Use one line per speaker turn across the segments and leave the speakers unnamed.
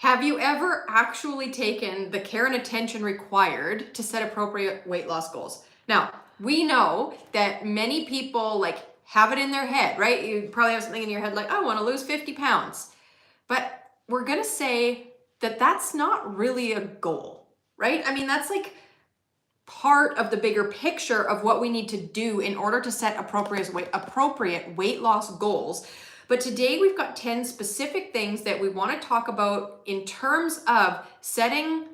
Have you ever actually taken the care and attention required to set appropriate weight loss goals? Now, we know that many people like have it in their head, right? You probably have something in your head like, I want to lose 50 pounds. But we're going to say that that's not really a goal, right? I mean, that's like part of the bigger picture of what we need to do in order to set appropriate weight loss goals. But today we've got 10 specific things that we want to talk about in terms of setting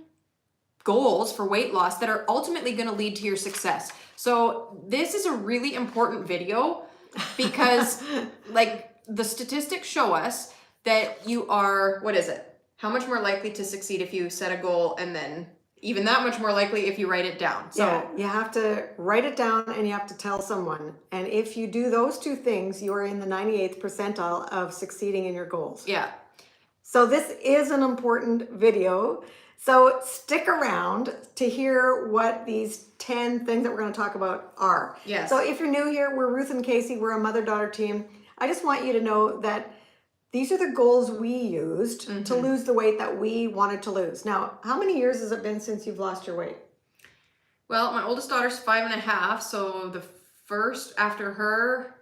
goals for weight loss that are ultimately going to lead to your success. So this is a really important video because like the statistics show us that you are, what is it? How much more likely to succeed if you set a goal, and then even that much more likely if you write it down. So
yeah, you have to write it down and you have to tell someone. And if you do those two things, you are in the 98th percentile of succeeding in your goals.
yeah.
So this is an important video. So stick around to hear what these 10 things that we're going to talk about are.
Yes.
So if you're new here, we're Ruth and Casey. We're a mother-daughter team. I just want you to know that these are the goals we used to lose the weight that we wanted to lose. Now, how many years has it been since you've lost your weight?
Well, my oldest daughter's 5.5, so the first after her,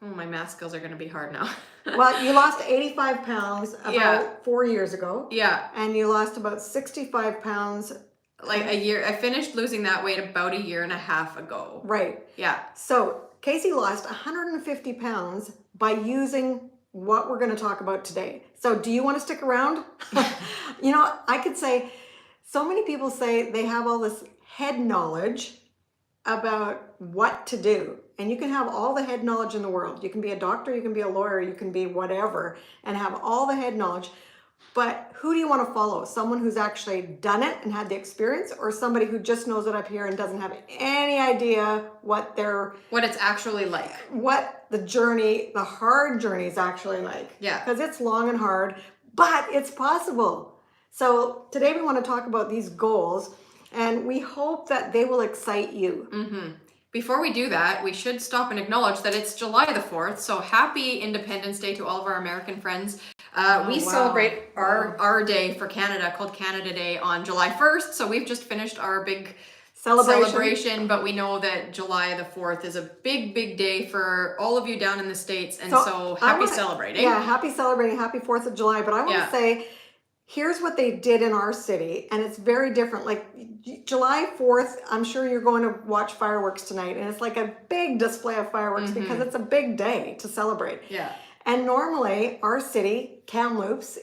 my math skills are going to be hard now.
Well, you lost 85 pounds about 4 years ago.
Yeah.
And you lost about 65 pounds.
Like a year. I finished losing that weight about 1.5 years ago.
Right.
Yeah.
So Casey lost 150 pounds by using what we're going to talk about today. So do you want to stick around? You know, I could say, so many people say they have all this head knowledge about what to do. And you can have all the head knowledge in the world. You can be a doctor, you can be a lawyer, you can be whatever, and have all the head knowledge. But who do you want to follow? Someone who's actually done it and had the experience, or somebody who just knows it up here and doesn't have any idea what
it's actually like.
What the journey, the hard journey is actually like.
Yeah.
Because it's long and hard, but it's possible. So today we want to talk about these goals, and we hope that they will excite you.
Mm-hmm. Before we do that, we should stop and acknowledge that it's July the 4th. So happy Independence Day to all of our American friends. We celebrate our day for Canada called Canada Day on July 1st. So we've just finished our big celebration, but we know that July the 4th is a big, big day for all of you down in the States. And so happy celebrating.
Yeah, happy celebrating. Happy 4th of July. But I want to say, here's what they did in our city, and it's very different. Like July 4th, I'm sure you're going to watch fireworks tonight, and it's like a big display of fireworks because it's a big day to celebrate.
Yeah.
And normally, our city, Kamloops,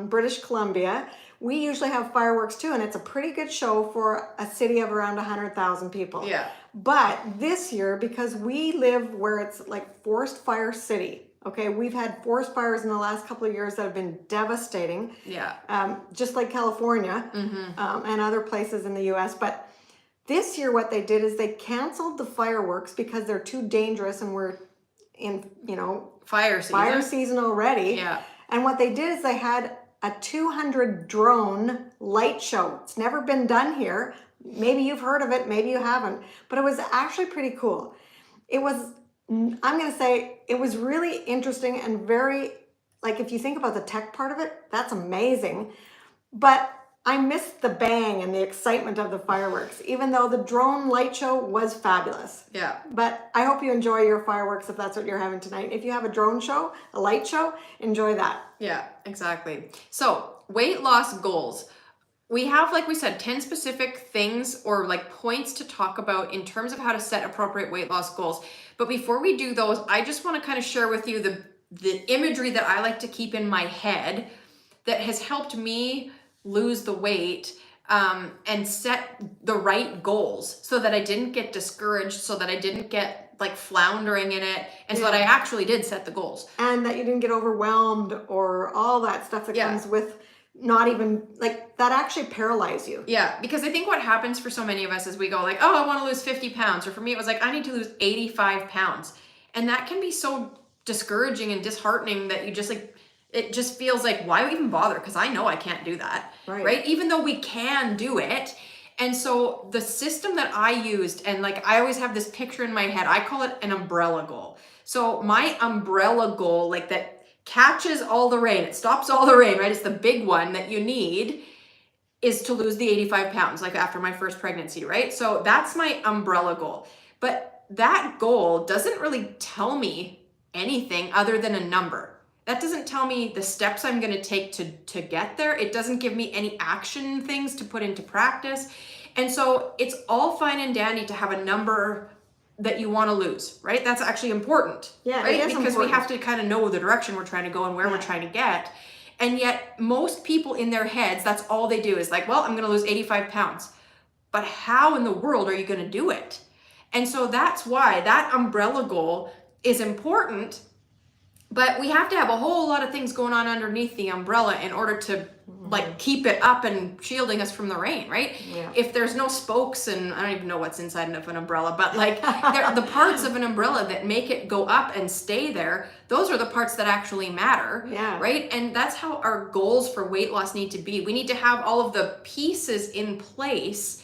British Columbia, we usually have fireworks too, and it's a pretty good show for a city of around 100,000 people.
Yeah.
But this year, because we live where it's like forest fire city, okay, we've had forest fires in the last couple of years that have been devastating.
Yeah.
Just like California and other places in the U.S. But this year what they did is they canceled the fireworks because they're too dangerous, and we're in,
fire
season already.
Yeah.
And what they did is they had a 200 drone light show. It's never been done here. Maybe you've heard of it, maybe you haven't. But it was actually pretty cool. It was, I'm going to say, it was really interesting and very, like, if you think about the tech part of it, that's amazing. But I missed the bang and the excitement of the fireworks, even though the drone light show was fabulous.
Yeah.
But I hope you enjoy your fireworks if that's what you're having tonight. If you have a drone show, a light show, enjoy that.
Yeah, exactly. So weight loss goals. We have, like we said, 10 specific things or like points to talk about in terms of how to set appropriate weight loss goals. But before we do those, I just want to kind of share with you the imagery that I like to keep in my head that has helped me lose the weight and set the right goals so that I didn't get discouraged, so that I didn't get like floundering in it, and so that I actually did set the goals.
And that you didn't get overwhelmed or all that stuff that comes with not even, like, that actually paralyze you.
Yeah, because I think what happens for so many of us is we go like, oh, I want to lose 50 pounds. Or for me, it was like, I need to lose 85 pounds. And that can be so discouraging and disheartening that you just like, it just feels like, why even bother? Because I know I can't do that, right? Even though we can do it. And so the system that I used, and like, I always have this picture in my head, I call it an umbrella goal. So my umbrella goal, like that catches all the rain, it stops all the rain, right? It's the big one that you need is to lose the 85 pounds, like after my first pregnancy, right? So that's my umbrella goal. But that goal doesn't really tell me anything other than a number. That doesn't tell me the steps I'm gonna take to get there. It doesn't give me any action things to put into practice. And so it's all fine and dandy to have a number that you want to lose, right? That's actually important,
Yeah,
right?
it is
Because
important.
we have to kind of know the direction we're trying to go and where we're trying to get. And yet most people in their heads, that's all they do is like, well, I'm going to lose 85 pounds. But how in the world are you going to do it? And so that's why that umbrella goal is important. But we have to have a whole lot of things going on underneath the umbrella in order to like keep it up and shielding us from the rain, right?
Yeah.
If there's no spokes, and I don't even know what's inside of an umbrella, but like the parts of an umbrella that make it go up and stay there, those are the parts that actually matter,
Yeah.
right? And that's how our goals for weight loss need to be. We need to have all of the pieces in place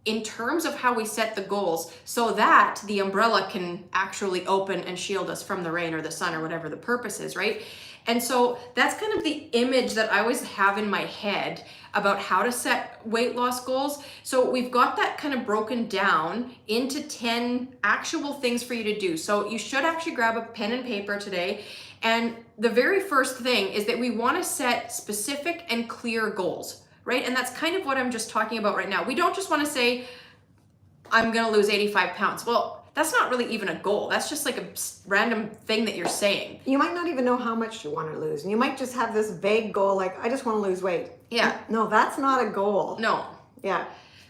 in terms of how we set the goals so that the umbrella can actually open and shield us from the rain or the sun or whatever the purpose is, right? And so that's kind of the image that I always have in my head about how to set weight loss goals. So we've got that kind of broken down into 10 actual things for you to do. So you should actually grab a pen and paper today. And the very first thing is that we want to set specific and clear goals, right? And that's kind of what I'm just talking about right now. We don't just want to say, I'm going to lose 85 pounds. Well, that's not really even a goal. That's just like a random thing that you're saying.
You might not even know how much you want to lose. And you might just have this vague goal like, I just want to lose weight.
Yeah.
No, that's not a goal.
No.
Yeah.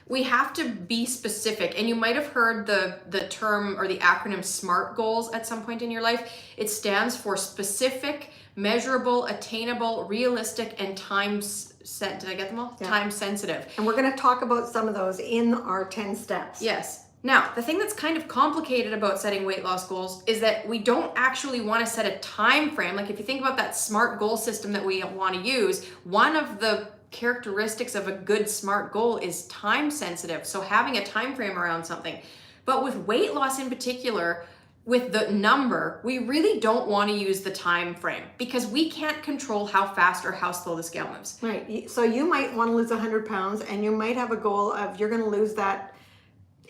We have to be specific. And you might have heard the term or the acronym SMART goals at some point in your life. It stands for specific, measurable, attainable, realistic, and did I get them all?
Yeah.
Time sensitive.
And we're going to talk about some of those in our 10 steps.
Yes. Now, the thing that's kind of complicated about setting weight loss goals is that we don't actually want to set a time frame. Like if you think about that SMART goal system that we want to use, one of the characteristics of a good SMART goal is time sensitive. So having a time frame around something. But with weight loss in particular, with the number, we really don't want to use the time frame because we can't control how fast or how slow the scale moves.
Right. So you might want to lose 100 pounds and you might have a goal of you're going to lose that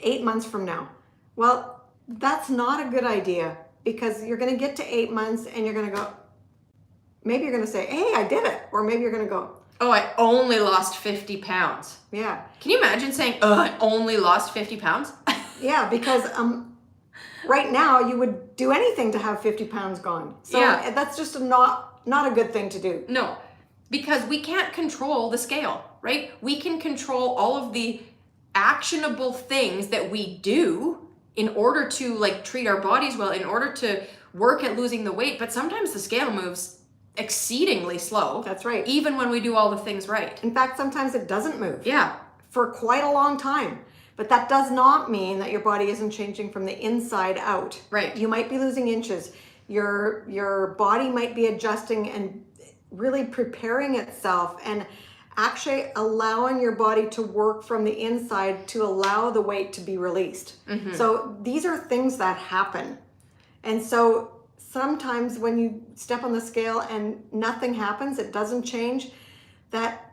8 months from now. Well, that's not a good idea because you're going to get to 8 months and you're going to go, maybe you're going to say, hey, I did it. Or maybe you're going to go,
oh, I only lost 50 pounds.
Yeah.
Can you imagine saying, oh, I only lost 50 pounds?
Yeah, because right now you would do anything to have 50 pounds gone. So
Yeah.
that's just not a good thing to do.
No, because we can't control the scale, right? We can control all of the actionable things that we do in order to like treat our bodies well, in order to work at losing the weight. But sometimes the scale moves exceedingly slow.
That's right.
Even when we do all the things right.
In fact, sometimes it doesn't move
Yeah.
for quite a long time. But that does not mean that your body isn't changing from the inside out.
Right.
You might be losing inches. Your body might be adjusting and really preparing itself and actually allowing your body to work from the inside to allow the weight to be released. So these are things that happen. And so sometimes when you step on the scale and nothing happens, it doesn't change, that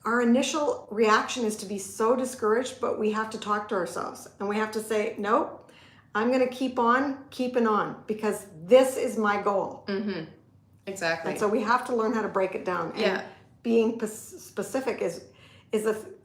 our initial reaction is to be so discouraged, but we have to talk to ourselves and we have to say, nope, I'm going to keep on keeping on because this is my goal.
Exactly.
And so we have to learn how to break it down. And
Yeah.
being specific is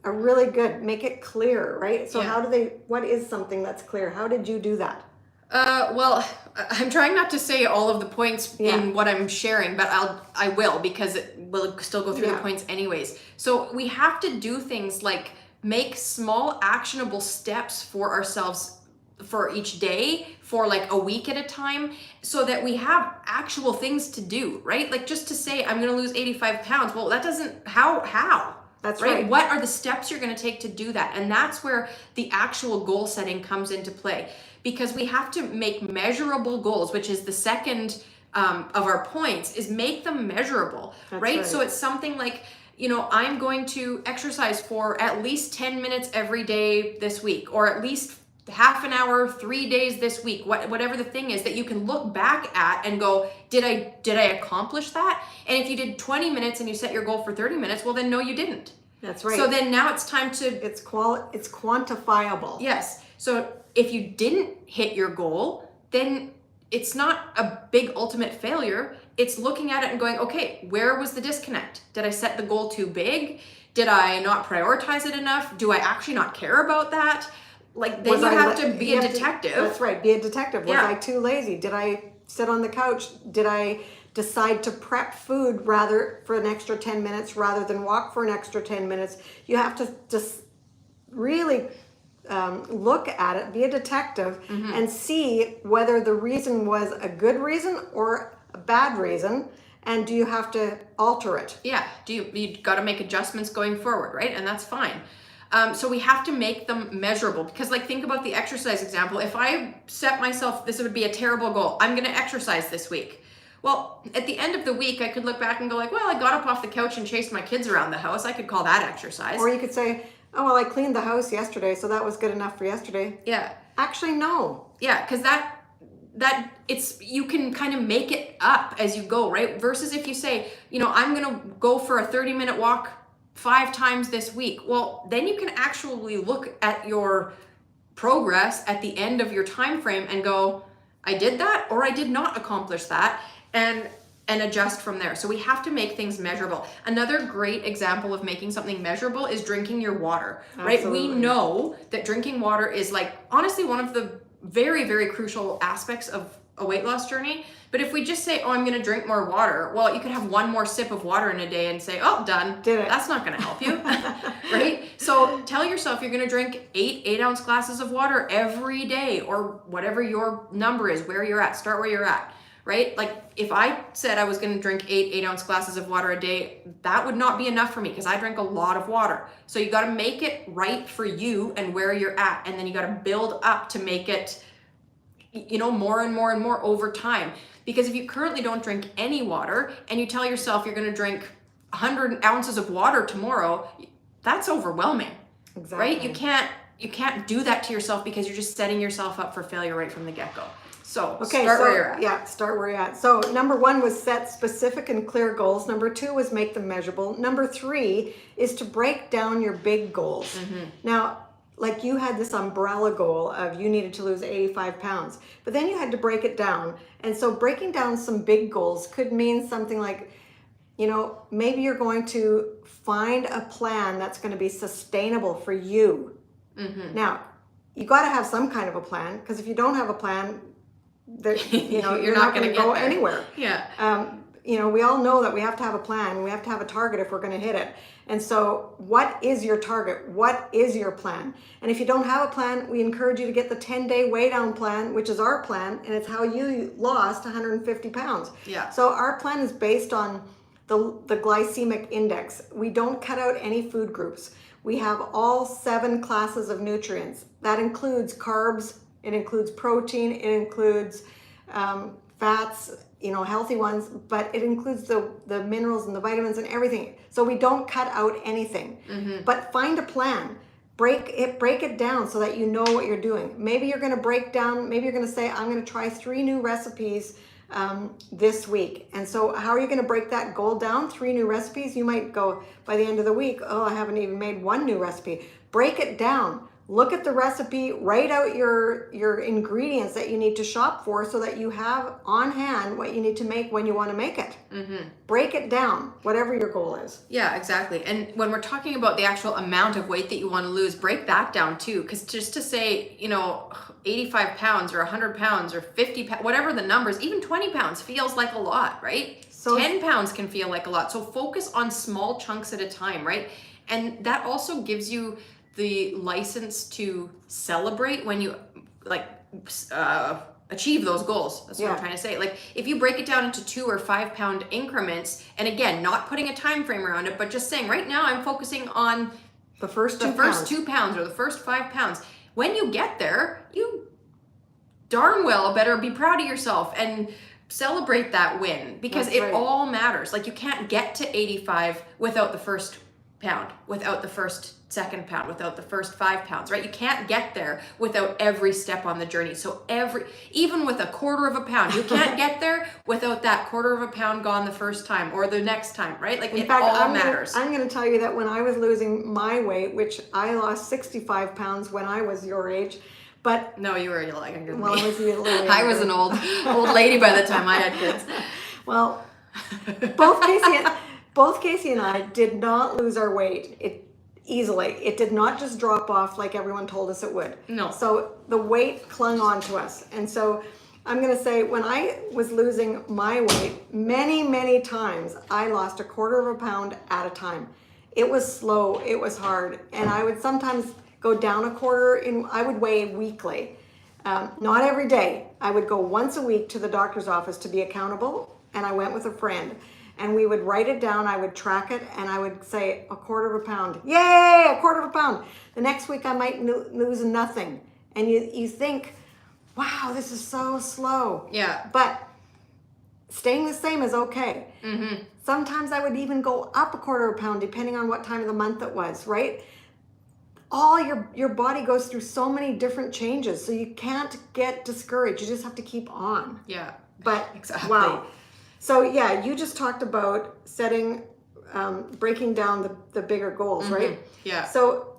a really good, make it clear, right? So
Yeah.
what is something that's clear? How did you do that?
Well, I'm trying not to say all of the points
Yeah.
in what I'm sharing, but I will because it will still go through the
Yeah.
points anyways. So we have to do things like make small actionable steps for ourselves for each day, for like a week at a time, so that we have actual things to do, right? Like just to say, I'm going to lose 85 pounds. Well, that doesn't, how?
That's right.
What are the steps you're going to take to do that? And that's where the actual goal setting comes into play. Because we have to make measurable goals, which is the second of our points, is make them measurable, right? So it's something like, I'm going to exercise for at least 10 minutes every day this week, or at least half an hour, 3 days this week, whatever the thing is that you can look back at and go, did I accomplish that? And if you did 20 minutes and you set your goal for 30 minutes, well then no, you didn't.
That's right.
So then now it's time to...
It's quantifiable.
Yes. So if you didn't hit your goal, then it's not a big ultimate failure. It's looking at it and going, okay, where was the disconnect? Did I set the goal too big? Did I not prioritize it enough? Do I actually not care about that? Like, then you have to be a detective.
That's right, be a detective. Was I too lazy? Did I sit on the couch? Did I decide to prep food for an extra 10 minutes rather than walk for an extra 10 minutes? You have to just really look at it, be a detective, and see whether the reason was a good reason or a bad reason, and do you have to alter it?
Yeah, you got to make adjustments going forward, right? And that's fine. So we have to make them measurable, because like, think about the exercise example. If I set myself, this would be a terrible goal, I'm going to exercise this week. Well, at the end of the week, I could look back and go like, well, I got up off the couch and chased my kids around the house. I could call that exercise.
Or you could say, oh, well, I cleaned the house yesterday, so that was good enough for yesterday.
Yeah.
Actually, no.
Yeah, because you can kind of make it up as you go, right? Versus if you say, I'm going to go for a 30-minute walk 5 times this week. Well, then you can actually look at your progress at the end of your time frame and go, I did that or I did not accomplish that, and adjust from there. So we have to make things measurable. Another great example of making something measurable is drinking your water, right?
Absolutely.
We know that drinking water is like, honestly, one of the very, very crucial aspects of a weight loss journey. But if we just say, oh, I'm going to drink more water, well, you could have one more sip of water in a day and say, oh, done.
Did it.
That's not going to help you, right? So tell yourself you're going to drink 8-ounce glasses of water every day, or whatever your number is, where you're at. Start where you're at, right? Like, if I said I was going to drink 8-ounce glasses of water a day, that would not be enough for me, because I drink a lot of water. So you got to make it right for you and where you're at. And then you got to build up to make it, more and more and more over time. Because if you currently don't drink any water and you tell yourself you're going to drink 100 ounces of water tomorrow, that's overwhelming.
Exactly.
Right? You can't do that to yourself, because you're just setting yourself up for failure right from the get-go. So start where you're at.
Yeah, start where you're at. So number 1 was set specific and clear goals. Number 2 was make them measurable. Number 3 is to break down your big goals. Now, like, you had this umbrella goal of you needed to lose 85 pounds, but then you had to break it down. And so breaking down some big goals could mean something like, maybe you're going to find a plan that's going to be sustainable for you. Now, you got to have some kind of a plan, because if you don't have a plan, you're not going to go anywhere.
Yeah.
We all know that we have to have a plan. We have to have a target if we're going to hit it. And so what is your target? What is your plan? And if you don't have a plan, we encourage you to get the 10-day WeighDown Plan, which is our plan, and it's how you lost 150 pounds.
Yeah.
So our plan is based on the glycemic index. We don't cut out any food groups. We have all 7 classes of nutrients. That includes carbs, it includes protein, it includes fats, healthy ones, but it includes the minerals and the vitamins and everything. So we don't cut out anything. But find a plan. Break it down so that you know what you're doing. Maybe you're going to say, I'm going to try 3 new recipes this week. And so how are you going to break that goal down? 3 new recipes? You might go by the end of the week, oh, I haven't even made 1 new recipe. Break it down. Look at the recipe, write out your ingredients that you need to shop for, so that you have on hand what you need to make when you want to make it. Break it down, whatever your goal is.
Yeah, exactly. And when we're talking about the actual amount of weight that you want to lose, break that down too. Because just to say, 85 pounds or 100 pounds or 50 pounds, whatever the numbers, even 20 pounds feels like a lot, right? So 10 pounds can feel like a lot. So focus on small chunks at a time, right? And that also gives you the license to celebrate when you achieve those goals. That's what I'm trying to say. Like, if you break it down into 2 or 5 pound increments, and again, not putting a time frame around it, but just saying, right now I'm focusing on
the first 2
pounds or the first 5 pounds. When you get there, you darn well better be proud of yourself and celebrate that win, because it all matters. Like, you can't get to 85 without the first pound without the first second pound, without the first 5 pounds, right? You can't get there without every step on the journey. So even with a quarter of a pound, you can't get there without that quarter of a pound gone the first time or the next time, right? Like
In fact,
all matters.
I'm going to tell you that when I was losing my weight, which I lost 65 pounds when I was your age, but
no, you were like younger than
well,
me.
I was a little younger.
I was an old lady by the time I had kids.
Well, both Casey and I did not lose our weight easily. It did not just drop off like everyone told us it would.
No.
So the weight clung on to us. And so I'm going to say when I was losing my weight, many, many times I lost a quarter of a pound at a time. It was slow. It was hard. And I would sometimes go down a quarter. I would weigh weekly. Not every day. I would go once a week to the doctor's office to be accountable. And I went with a friend. And we would write it down, I would track it, and I would say a quarter of a pound. Yay, a quarter of a pound. The next week I might lose nothing. And you think, wow, this is so slow.
Yeah.
But staying the same is okay.
Mm-hmm.
Sometimes I would even go up a quarter of a pound depending on what time of the month it was, right? All your body goes through so many different changes, so you can't get discouraged. You just have to keep on.
Yeah.
But
exactly.
Wow. So yeah, you just talked about setting, breaking down the bigger goals,
Mm-hmm.
right?
Yeah.
So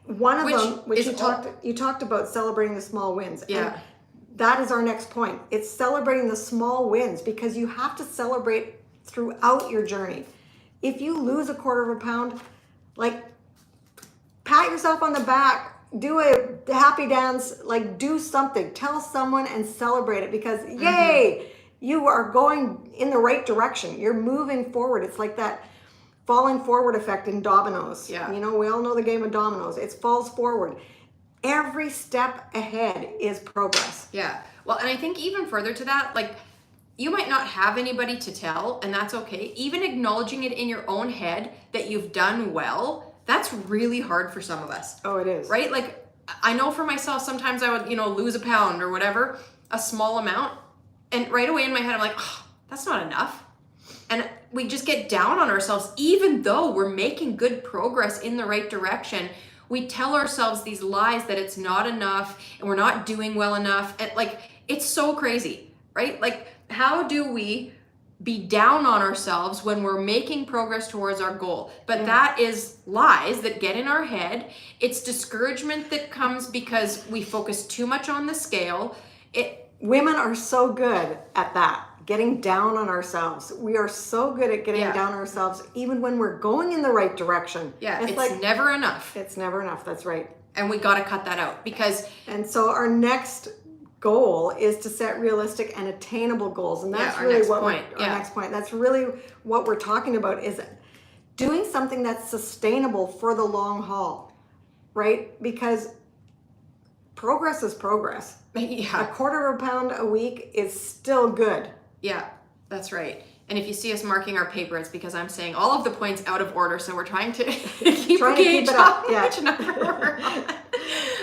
one of them, which
is
you talked about celebrating the small wins.
Yeah.
And that is our next point. It's celebrating the small wins because you have to celebrate throughout your journey. If you lose a quarter of a pound, like pat yourself on the back, do a happy dance, like do something, tell someone and celebrate it because yay, you are going in the right direction. You're moving forward. It's like that falling forward effect in dominoes.
Yeah.
You know, we all know the game of dominoes. It falls forward. Every step ahead is progress.
Yeah. Well, and I think even further to that, like you might not have anybody to tell, and that's okay. Even acknowledging it in your own head that you've done well, that's really hard for some of us.
Oh, it is.
Right? Like I know for myself, sometimes I would, lose a pound or whatever, a small amount. And right away in my head, I'm like, oh, that's not enough. And we just get down on ourselves, even though we're making good progress in the right direction. We tell ourselves these lies that it's not enough and we're not doing well enough. And like, it's so crazy, right? Like, how do we be down on ourselves when we're making progress towards our goal? But that is lies that get in our head. It's discouragement that comes because we focus too much on the scale.
Women are so good at that, getting down on ourselves. We are so good at getting down on ourselves, even when we're going in the right direction.
Yeah, it's like never enough.
It's never enough, that's right.
And we got to cut that out because...
And so our next goal is to set realistic and attainable goals. And that's really what our next point. That's really what we're talking about is doing something that's sustainable for the long haul, right? Because progress is progress.
Yeah.
A quarter of a pound a week is still good.
Yeah, that's right. And if you see us marking our paper, it's because I'm saying all of the points out of order. So we're trying to keep it up. Yeah. Which number we're on.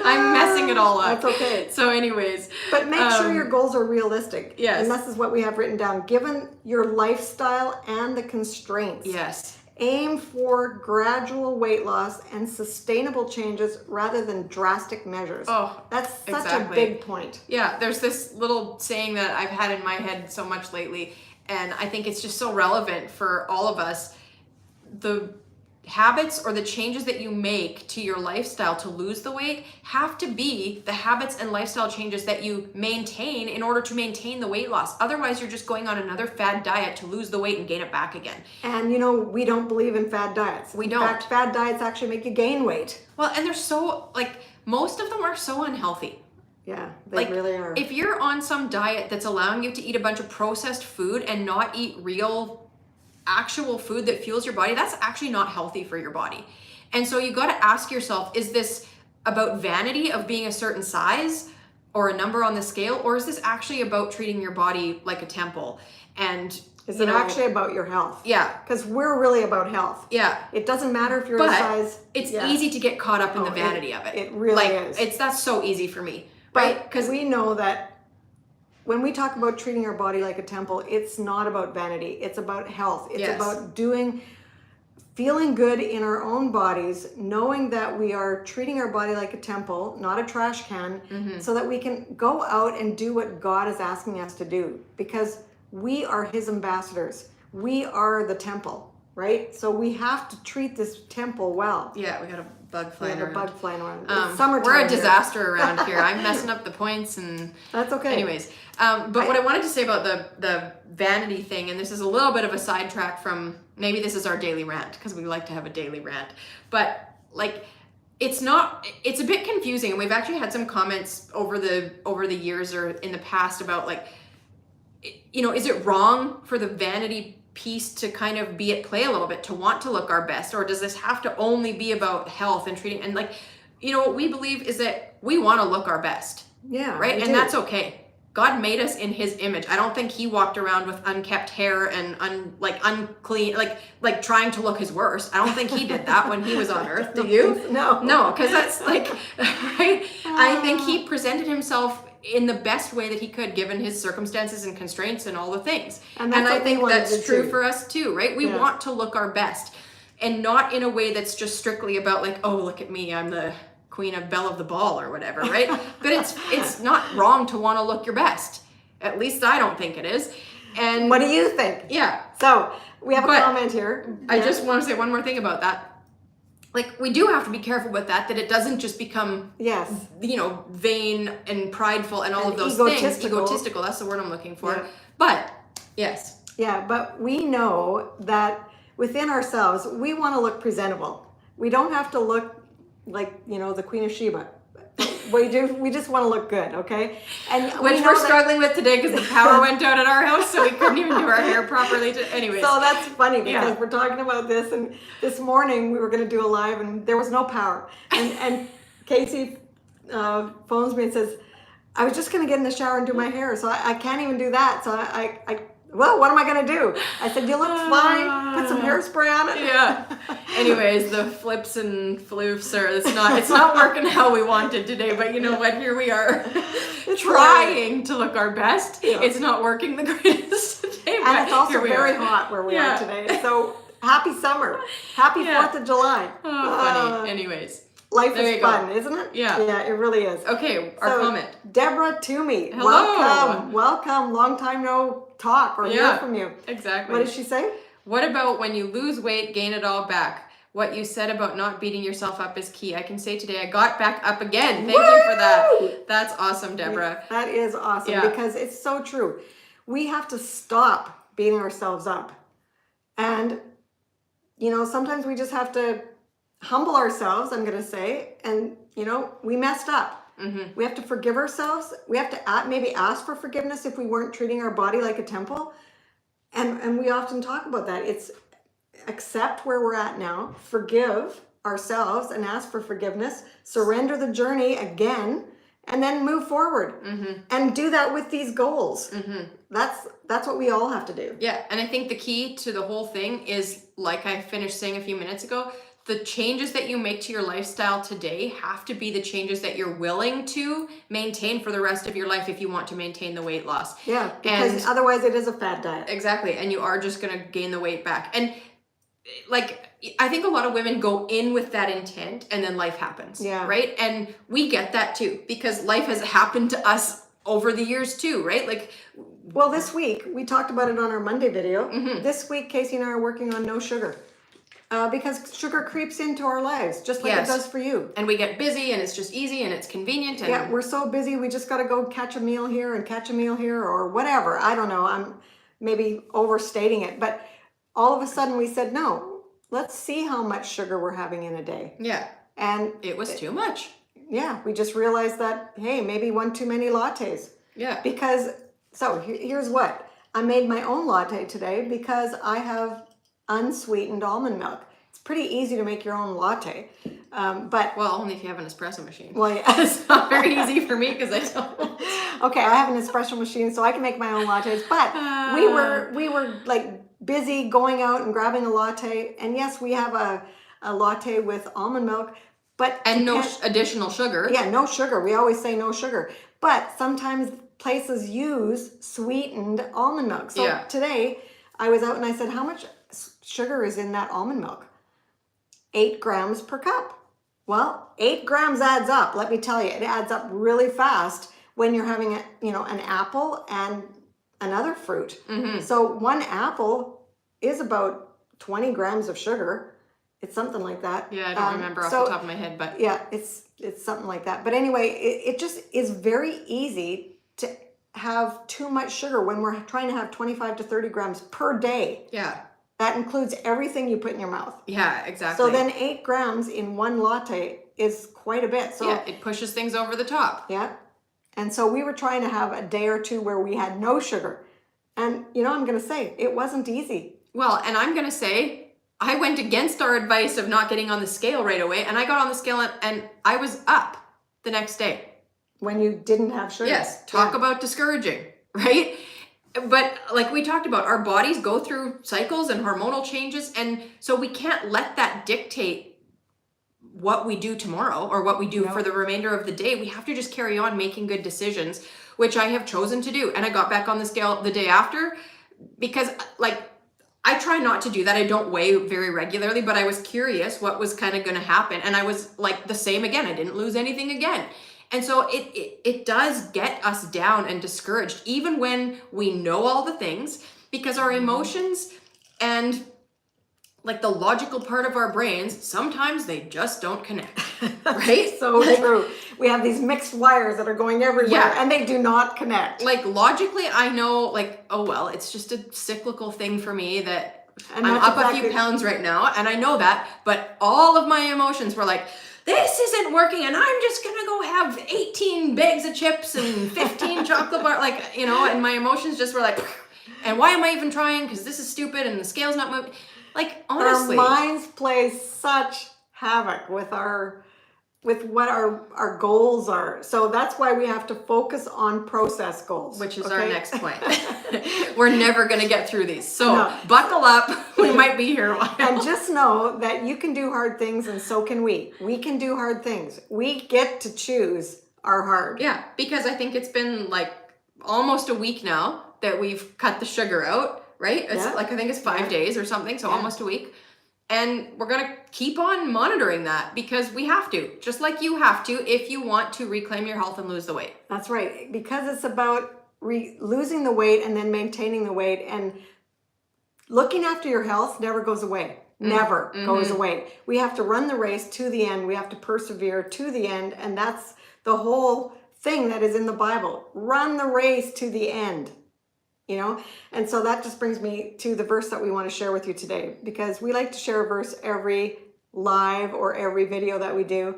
I'm messing it all up.
That's okay.
So anyways.
But make sure your goals are realistic.
Yes.
And this is what we have written down. Given your lifestyle and the constraints.
Yes.
Aim for gradual weight loss and sustainable changes rather than drastic measures.
Oh,
that's such a big point.
Yeah, there's this little saying that I've had in my head so much lately, and I think it's just so relevant for all of us. The habits or the changes that you make to your lifestyle to lose the weight have to be the habits and lifestyle changes that you maintain in order to maintain the weight loss. Otherwise, you're just going on another fad diet to lose the weight and gain it back again.
And we don't believe in fad diets.
We don't.
In fact, fad diets actually make you gain weight.
Well, and they're so, most of them are so unhealthy.
Yeah, they really are.
If you're on some diet that's allowing you to eat a bunch of processed food and not eat real actual food that fuels your body, that's actually not healthy for your body. And so you got to ask yourself, is this about vanity of being a certain size or a number on the scale, or is this actually about treating your body like a temple? And
is it actually about your health?
Yeah.
Because we're really about health.
Yeah.
It doesn't matter if you're a size.
It's easy to get caught up in the vanity of it.
It really is.
That's so easy for me. Right?
Because we know that when we talk about treating our body like a temple, it's not about vanity. It's about health. It's about doing feeling good in our own bodies, knowing that we are treating our body like a temple, not a trash can, so that we can go out and do what God is asking us to do, because we are his ambassadors. We are the temple, right? So we have to treat this temple well.
Yeah, we got a bug flying
We have
around.
a bug flying around. It's summertime.
We're a
here.
disaster around here. I'm messing up the points and
That's okay.
Anyways, but what I wanted to say about the vanity thing, and this is a little bit of a sidetrack from, maybe this is our daily rant, because we like to have a daily rant, but like, it's a bit confusing, and we've actually had some comments over the years or in the past about like, you know, is it wrong for the vanity piece to kind of be at play a little bit, to want to look our best, or does this have to only be about health and treating? And like, you know, what we believe is that we want to look our best.
Yeah.
Right? And
do.
that's okay. God made us in his image. I don't think he walked around with unkept hair and unclean, like trying to look his worst. I don't think he did that when he was on earth. Do you? No, because that's like, right? I think he presented himself in the best way that he could, given his circumstances and constraints and all the things. And I think that's true for us too, right? We want to look our best, and not in a way that's just strictly about like, oh, look at me, I'm the queen of belle of the ball or whatever, right? But it's not wrong to want to look your best. At least I don't think it is. And
what do you think?
Yeah.
So we have a comment here.
I just want to say one more thing about that. Like, we do have to be careful with that it doesn't just become, you know, vain and prideful and all of those things. Egotistical, that's the word I'm looking for. Yeah. But, yes.
Yeah, but we know that within ourselves, we want to look presentable. We don't have to look like, you know, the Queen of Sheba. We just want to look good, okay? And
which we're struggling with today because the power went out at our house, so we couldn't even do our hair properly. Anyways.
So that's funny because we're talking about this, and this morning we were going to do a live and there was no power. And Casey phones me and says, I was just going to get in the shower and do my hair, so I can't even do that. So well, what am I going to do? I said, you look fine. Put some hairspray on it.
Yeah. Anyways, the flips and floofs it's not working how we wanted today, but you know what? Here we are trying to look our best. Yeah. It's not working the greatest today,
and it's also very hot where we are today. So happy summer. Happy 4th of July.
Oh, funny. Anyways.
Life is fun, isn't it?
Yeah.
Yeah, it really is.
Okay, our comment.
Deborah Toomey.
Hello.
Welcome. Long time no talk or hear from you.
Exactly.
What did she say?
What about when you lose weight, gain it all back? What you said about not beating yourself up is key. I can say today I got back up again. Thank you for that. That's awesome, Deborah.
That is awesome because it's so true. We have to stop beating ourselves up. And, you know, sometimes we just have to humble ourselves, I'm going to say, and, you know, we messed up. Mm-hmm. We have to forgive ourselves. We have to maybe ask for forgiveness if we weren't treating our body like a temple. And we often talk about that. It's accept where we're at now, forgive ourselves and ask for forgiveness, surrender the journey again, and then move forward. Mm-hmm. And do that with these goals. Mm-hmm. That's what we all have to do.
Yeah, and I think the key to the whole thing is, like I finished saying a few minutes ago, the changes that you make to your lifestyle today have to be the changes that you're willing to maintain for the rest of your life if you want to maintain the weight loss.
Yeah, because otherwise it is a fad diet.
Exactly, and you are just going to gain the weight back. And like, I think a lot of women go in with that intent and then life happens. Yeah. Right? And we get that too, because life has happened to us over the years too, right? Like,
well, this week, we talked about it on our Monday video. Mm-hmm. This week, Casey and I are working on no sugar. Because sugar creeps into our lives, just like it does for you.
And we get busy, and it's just easy, and it's convenient. And
we're so busy, we just got to go catch a meal here and catch a meal here, or whatever. I don't know, I'm maybe overstating it. But all of a sudden we said, no, let's see how much sugar we're having in a day.
Yeah.
And
it was too much.
Yeah, we just realized that, hey, maybe one too many lattes.
Yeah.
Because, so here's what. I made my own latte today because I have unsweetened almond milk. It's pretty easy to make your own latte, but
well, only if you have an espresso machine.
Well, yeah,
it's not very easy for me because I don't.
Okay, I have an espresso machine, so I can make my own lattes. But we were like busy going out and grabbing a latte, and yes, we have a latte with almond milk, but
no additional sugar.
Yeah, no sugar. We always say no sugar, but sometimes places use sweetened almond milk. So today I was out and I said, how much sugar is in that almond milk? 8 grams per cup. Well, 8 grams adds up. Let me tell you, it adds up really fast when you're having an apple and another fruit. So one apple is about 20 grams of sugar. It's something like that.
Yeah, I don't remember off the top of my head, but
yeah, it's something like that. But anyway, it just is very easy to have too much sugar when we're trying to have 25 to 30 grams per day.
Yeah.
That includes everything you put in your mouth.
Yeah, exactly.
So then 8 grams in one latte is quite a bit. So
yeah, it pushes things over the top.
Yeah. And so we were trying to have a day or two where we had no sugar. And I'm going to say it wasn't easy.
Well, and I'm going to say I went against our advice of not getting on the scale right away. And I got on the scale and I was up the next day.
When you didn't have sugar.
Yes. Talk about discouraging, right? But like we talked about, our bodies go through cycles and hormonal changes. And so we can't let that dictate what we do tomorrow or what we do for the remainder of the day. We have to just carry on making good decisions, which I have chosen to do. And I got back on the scale the day after because I try not to do that. I don't weigh very regularly, but I was curious what was kind of going to happen. And I was like the same again. I didn't lose anything again. And so it does get us down and discouraged, even when we know all the things, because our emotions and like the logical part of our brains, sometimes they just don't connect, right?
So true. We have these mixed wires that are going everywhere and they do not connect.
Like logically, I know oh, well, it's just a cyclical thing for me that I'm up a few pounds right now. And I know that, but all of my emotions were like, this isn't working, and I'm just gonna go have 18 bags of chips and 15 chocolate bars, and my emotions just were like, and why am I even trying? Because this is stupid, and the scale's not moving. Like, honestly.
Our minds play such havoc with what our goals are. So that's why we have to focus on process goals.
Which is our next point. We're never going to get through these. So buckle up. We might be here a while.
And just know that you can do hard things and so can we. We can do hard things. We get to choose our hard.
Yeah, because I think it's been like almost a week now that we've cut the sugar out, right? It's I think it's 5 days or something. So almost a week. And we're going to keep on monitoring that because we have to, just like you have to, if you want to reclaim your health and lose the weight.
That's right. Because it's about losing the weight and then maintaining the weight, and looking after your health never goes away. Never goes away. We have to run the race to the end. We have to persevere to the end. And that's the whole thing that is in the Bible. Run the race to the end. And so that just brings me to the verse that we want to share with you today, because we like to share a verse every live or every video that we do.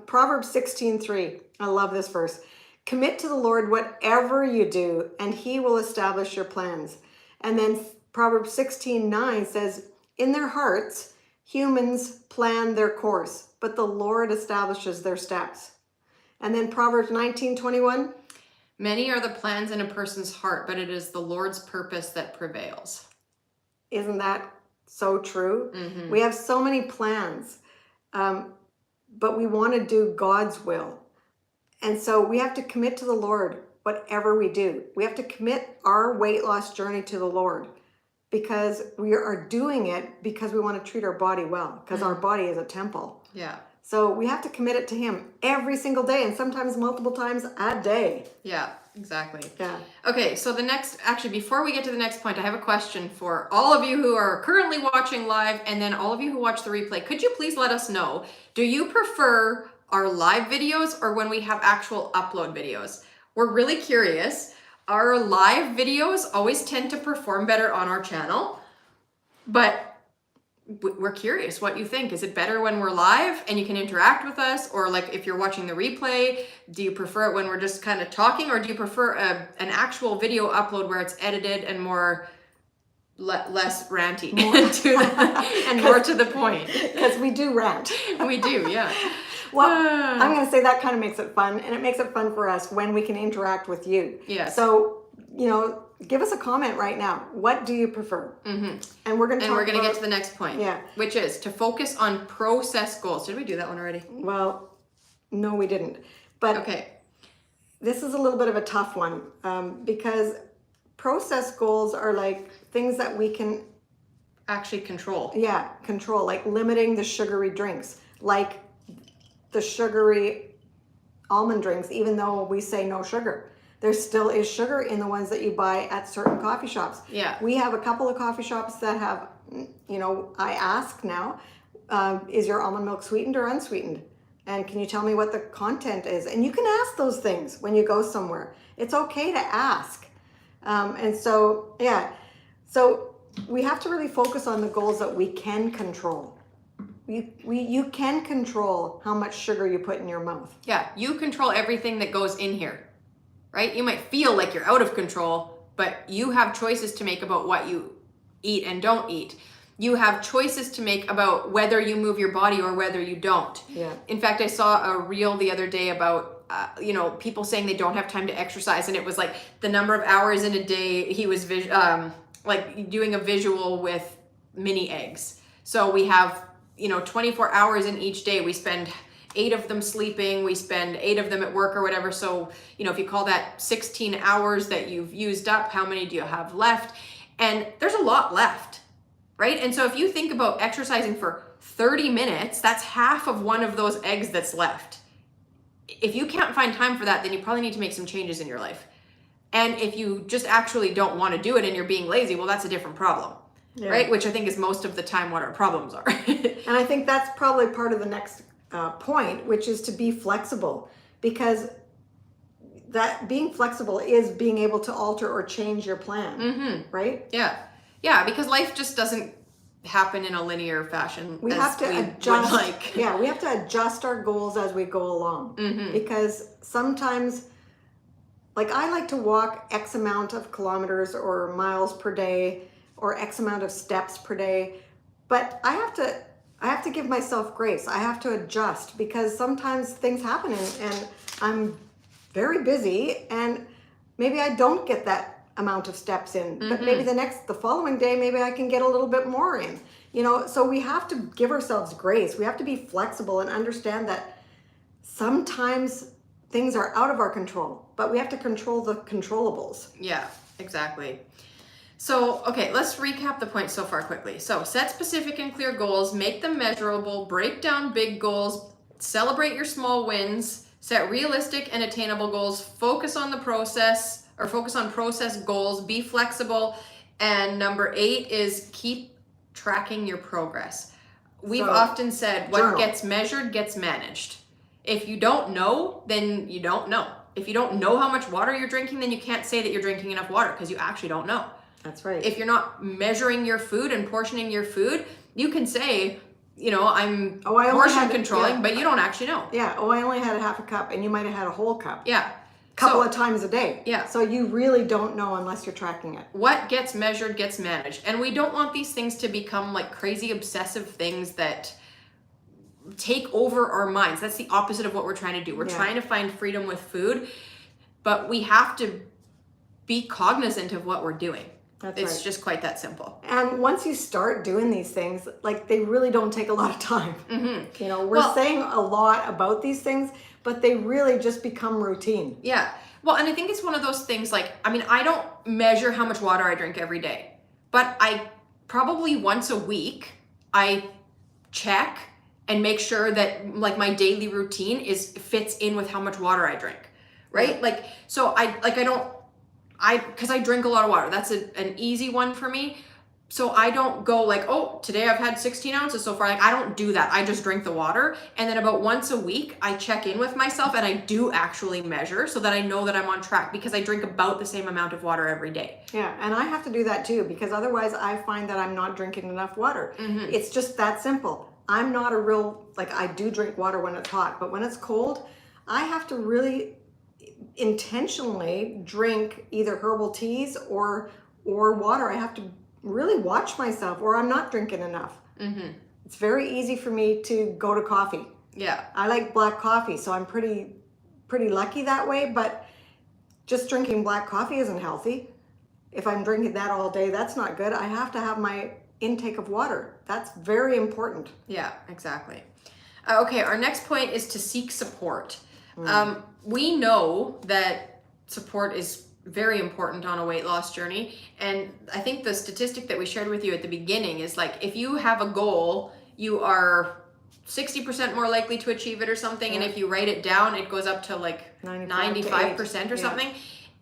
Proverbs 16:3. I love this verse. Commit to the Lord whatever you do, and he will establish your plans. And then Proverbs 16:9 says, in their hearts, humans plan their course, but the Lord establishes their steps. And then Proverbs 19:21.
Many are the plans in a person's heart, but it is the Lord's purpose that prevails.
Isn't that so true? We have so many plans, but we want to do God's will. And so we have to commit to the Lord whatever we do. We have to commit our weight loss journey to the Lord, because we are doing it because we want to treat our body well, because our body is a temple.
Yeah.
So we have to commit it to him every single day, and sometimes multiple times a day.
Yeah, exactly.
Yeah.
Okay, so before we get to the next point, I have a question for all of you who are currently watching live, and then all of you who watch the replay. Could you please let us know, do you prefer our live videos or when we have actual upload videos? We're really curious. Our live videos always tend to perform better on our channel, but we're curious what you think. Is it better when we're live and you can interact with us? Or like if you're watching the replay, do you prefer it when we're just kind of talking? Or do you prefer an actual video upload where it's edited and more less ranty and more to the point?
Because we do rant.
We do, yeah.
Well, I'm going to say that kind of makes it fun, and it makes it fun for us when we can interact with you.
Yes.
So, give us a comment right now. What do you prefer? And we're going to
get to the next point.
Yeah.
Which is to focus on process goals. Did we do that one already?
Well, no, we didn't. But
okay.
This is a little bit of a tough one because process goals are like things that we can
actually control.
Yeah, control, like limiting the sugary drinks, like the sugary almond drinks, even though we say no sugar. There still is sugar in the ones that you buy at certain coffee shops.
Yeah.
We have a couple of coffee shops that have, I ask now, is your almond milk sweetened or unsweetened? And can you tell me what the content is? And you can ask those things when you go somewhere. It's okay to ask. And so, yeah. So we have to really focus on the goals that we can control. You can control how much sugar you put in your mouth.
Yeah, you control everything that goes in here, right? You might feel like you're out of control, but you have choices to make about what you eat and don't eat. You have choices to make about whether you move your body or whether you don't.
Yeah.
In fact, I saw a reel the other day about, people saying they don't have time to exercise, and it was like the number of hours in a day. He was like doing a visual with mini eggs. So we have 24 hours in each day. We spend 8 of them sleeping. We spend 8 of them at work or whatever. So, if you call that 16 hours that you've used up, how many do you have left? And there's a lot left, right? And so if you think about exercising for 30 minutes, that's half of one of those eggs that's left. If you can't find time for that, then you probably need to make some changes in your life. And if you just actually don't want to do it and you're being lazy, well, that's a different problem. Yeah. Right? Which I think is most of the time what our problems are.
And I think that's probably part of the next point, which is to be flexible, because that being flexible is being able to alter or change your plan, right?
Yeah. Yeah, because life just doesn't happen in a linear fashion.
We have to adjust. Yeah, we have to adjust our goals as we go along, because sometimes, like, I like to walk X amount of kilometers or miles per day, or X amount of steps per day, but I have to give myself grace. I have to adjust, because sometimes things happen and I'm very busy and maybe I don't get that amount of steps in, but maybe the following day, maybe I can get a little bit more in, so we have to give ourselves grace. We have to be flexible and understand that sometimes things are out of our control, but we have to control the controllables.
Yeah, exactly. So, okay, let's recap the points so far quickly. So, set specific and clear goals, make them measurable, break down big goals, celebrate your small wins, set realistic and attainable goals, focus on the process, or focus on process goals, be flexible, and number 8 is keep tracking your progress. We've often said what gets measured gets managed. If you don't know, then you don't know. If you don't know how much water you're drinking, then you can't say that you're drinking enough water, because you actually don't know.
That's right.
If you're not measuring your food and portioning your food, you can say, I'm portion controlling, but you don't actually know.
Yeah. I only had a half a cup, and you might have had a whole cup.
Yeah.
Couple of times a day.
Yeah.
So you really don't know unless you're tracking it.
What gets measured gets managed. And we don't want these things to become like crazy obsessive things that take over our minds. That's the opposite of what we're trying to do. We're trying to find freedom with food, but we have to be cognizant of what we're doing. It's just quite that simple.
And once you start doing these things, like, they really don't take a lot of time. We're saying a lot about these things, but they really just become routine.
Yeah. Well, and I think it's one of those things, like, I don't measure how much water I drink every day, but I probably once a week, I check and make sure that, like, my daily routine fits in with how much water I drink, right?
Yeah.
Like, so because I drink a lot of water. That's an easy one for me. So I don't go like, oh, today I've had 16 ounces so far. Like, I don't do that. I just drink the water. And then about once a week, I check in with myself and I do actually measure so that I know that I'm on track, because I drink about the same amount of water every day.
Yeah, and I have to do that too, because otherwise I find that I'm not drinking enough water. It's just that simple. I'm not I do drink water when it's hot, but when it's cold, I have to really intentionally drink either herbal teas or water. I have to really watch myself, or I'm not drinking enough. It's very easy for me to go to coffee.
Yeah.
I like black coffee, so I'm pretty lucky that way, but just drinking black coffee isn't healthy. If I'm drinking that all day, that's not good. I have to have my intake of water. That's very important.
Yeah, exactly. Okay, our next point is to seek support. We know that support is very important on a weight loss journey. And I think the statistic that we shared with you at the beginning is like, if you have a goal, you are 60% more likely to achieve it or something. And if you write it down, it goes up to like 95% or something.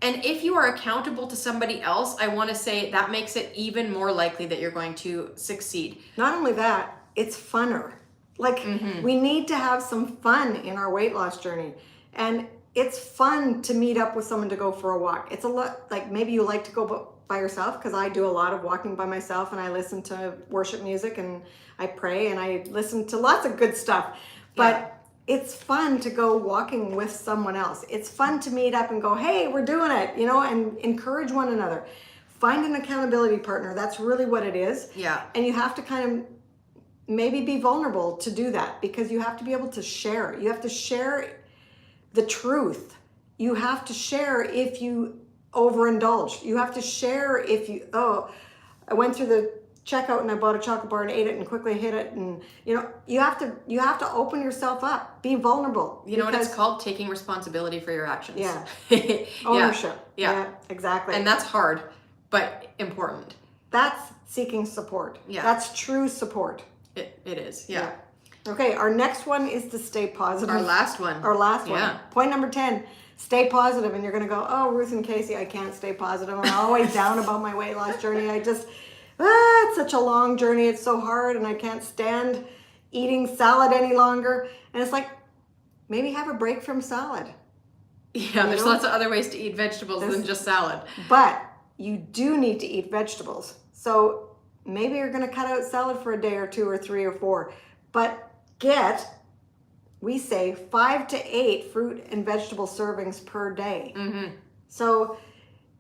And if you are accountable to somebody else, I want to say that makes it even more likely that you're going to succeed.
Not only that, it's funner. Like we need to have some fun in our weight loss journey. And it's fun to meet up with someone to go for a walk. It's a lot, like maybe you like to go by yourself, because I do a lot of walking by myself, and I listen to worship music and I pray and I listen to lots of good stuff. But it's fun to go walking with someone else. It's fun to meet up and go, hey, we're doing it, you know, and encourage one another. Find an accountability partner. That's really what it is.
Yeah.
And you have to kind of maybe be vulnerable to do that, because you have to be able to share. You have to share the truth. You have to share if you overindulge. You have to share if you, I went through the checkout and I bought a chocolate bar and ate it and quickly hit it, and you know, you have to open yourself up, be vulnerable.
You know what it's called? Taking responsibility for your actions.
Yeah.
Yeah.
Ownership.
Yeah,
exactly.
And that's hard, but important.
That's seeking support.
Yeah.
That's true support.
It is. Yeah.
Okay, our next one is to stay positive.
Our last one.
Yeah. Point number 10, stay positive. And you're going to go, oh, Ruth and Casey, I can't stay positive. I'm always down about my weight loss journey. It's such a long journey. It's so hard, and I can't stand eating salad any longer. And it's like, maybe have a break from salad.
Yeah, there's lots of other ways to eat vegetables than just salad.
But you do need to eat vegetables. So maybe you're going to cut out salad for a day or 2 or 3 or 4. But we say 5 to 8 fruit and vegetable servings per day. So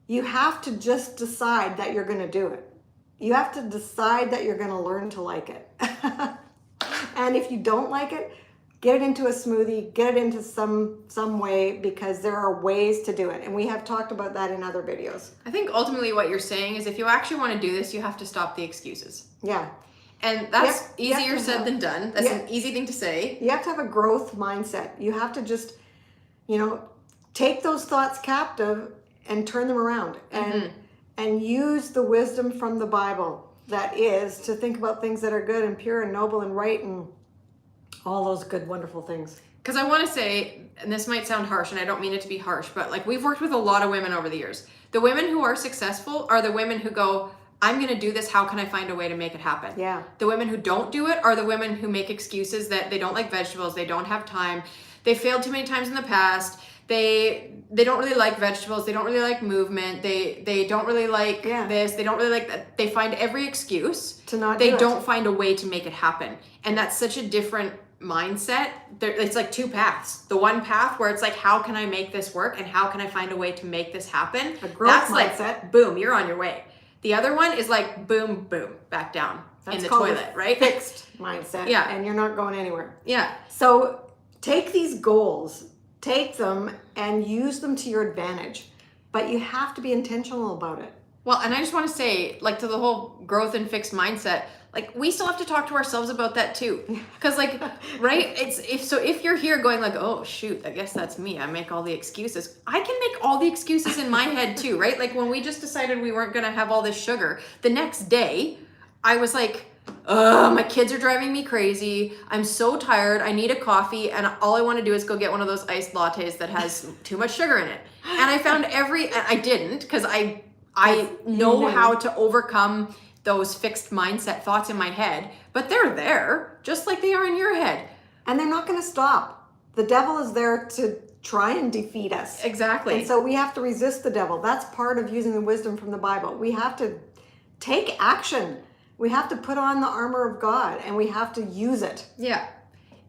you have to just decide that you're going to do it. You have to decide that you're going to learn to like it. And if you don't like it, get it into a smoothie, get it into some way, because there are ways to do it. And we have talked about that in other videos.
I think ultimately what you're saying is, if you actually want to do this, you have to stop the excuses.
Yeah.
And that's easier said than done. That's an easy thing to say.
You have to have a growth mindset. You have to just, take those thoughts captive and turn them around, and use the wisdom from the Bible, that is, to think about things that are good and pure and noble and right and all those good, wonderful things.
Because I want to say, and this might sound harsh, and I don't mean it to be harsh, but like, we've worked with a lot of women over the years. The women who are successful are the women who go, I'm going to do this. How can I find a way to make it happen?
Yeah.
The women who don't do it are the women who make excuses that they don't like vegetables, they don't have time, they failed too many times in the past, they don't really like vegetables, they don't really like movement, they don't really like this, they don't really like that. They find every excuse
to not
They don't find a way to make it happen. And that's such a different mindset. It's like 2 paths. The one path where it's like, how can I make this work, and how can I find a way to make this happen?
A growth
That's
mindset.
Like, boom, you're on your way. The other one is like, boom, boom, back down in the toilet, right?
Fixed mindset.
Yeah.
And you're not going anywhere.
Yeah.
So take these goals, take them and use them to your advantage. But you have to be intentional about it.
Well, and I just want to say, like, to the whole growth and fixed mindset, like, we still have to talk to ourselves about that too. Because, like, right? If you're here going like, oh shoot, I guess that's me, I make all the excuses. I can make all the excuses in my head too, right? Like, when we just decided we weren't gonna have all this sugar, the next day I was like, my kids are driving me crazy, I'm so tired, I need a coffee, and all I want to do is go get one of those iced lattes that has too much sugar in it. And I found and I didn't, because I know how to overcome those fixed mindset thoughts in my head, but they're there just like they are in your head.
And they're not going to stop. The devil is there to try and defeat us.
Exactly.
And so we have to resist the devil. That's part of using the wisdom from the Bible. We have to take action. We have to put on the armor of God, and we have to use it.
Yeah.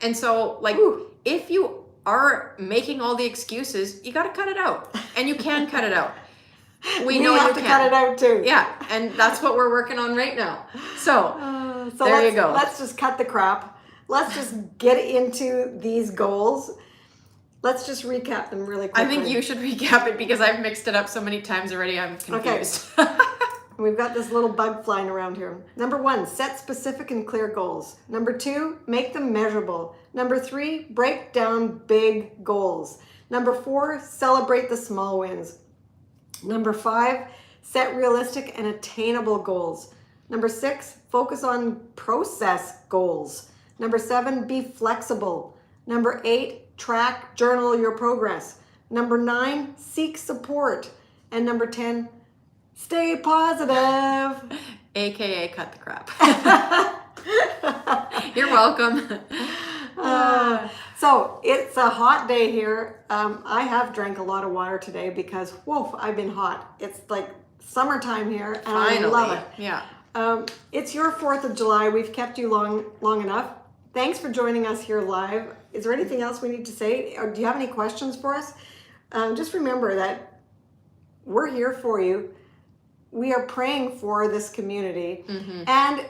And so, like, if you are making all the excuses, you got to cut it out. And you can cut it out. We know
have to cut it out too.
Yeah, and that's what we're working on right now. So there you go.
Let's just cut the crap. Let's just get into these goals. Let's just recap them really quickly.
I think you should recap it, because I've mixed it up so many times already, I'm confused.
Okay. We've got this little bug flying around here. Number 1, set specific and clear goals. Number 2, make them measurable. Number 3, break down big goals. Number 4, celebrate the small wins. Number 5, set realistic and attainable goals. Number 6, focus on process goals. Number 7, be flexible. Number 8, track, journal your progress. Number 9, seek support. And number 10, stay positive.
AKA cut the crap. You're welcome.
So it's a hot day here. I have drank a lot of water today because, whoa, I've been hot. It's like summertime here, and
Finally.
I love it.
Yeah.
It's your 4th of July. We've kept you long enough. Thanks for joining us here live. Is there anything else we need to say? Or do you have any questions for us? Just remember that we're here for you. We are praying for this community. And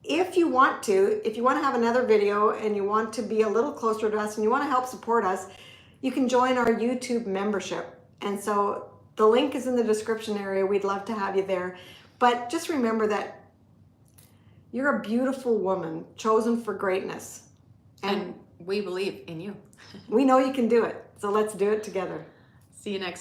if you want to have another video and you want to be a little closer to us and you want to help support us, you can join our YouTube membership. And so the link is in the description area. We'd love to have you there. But just remember that you're a beautiful woman chosen for greatness.
And we believe in you.
We know you can do it. So let's do it together.
See you next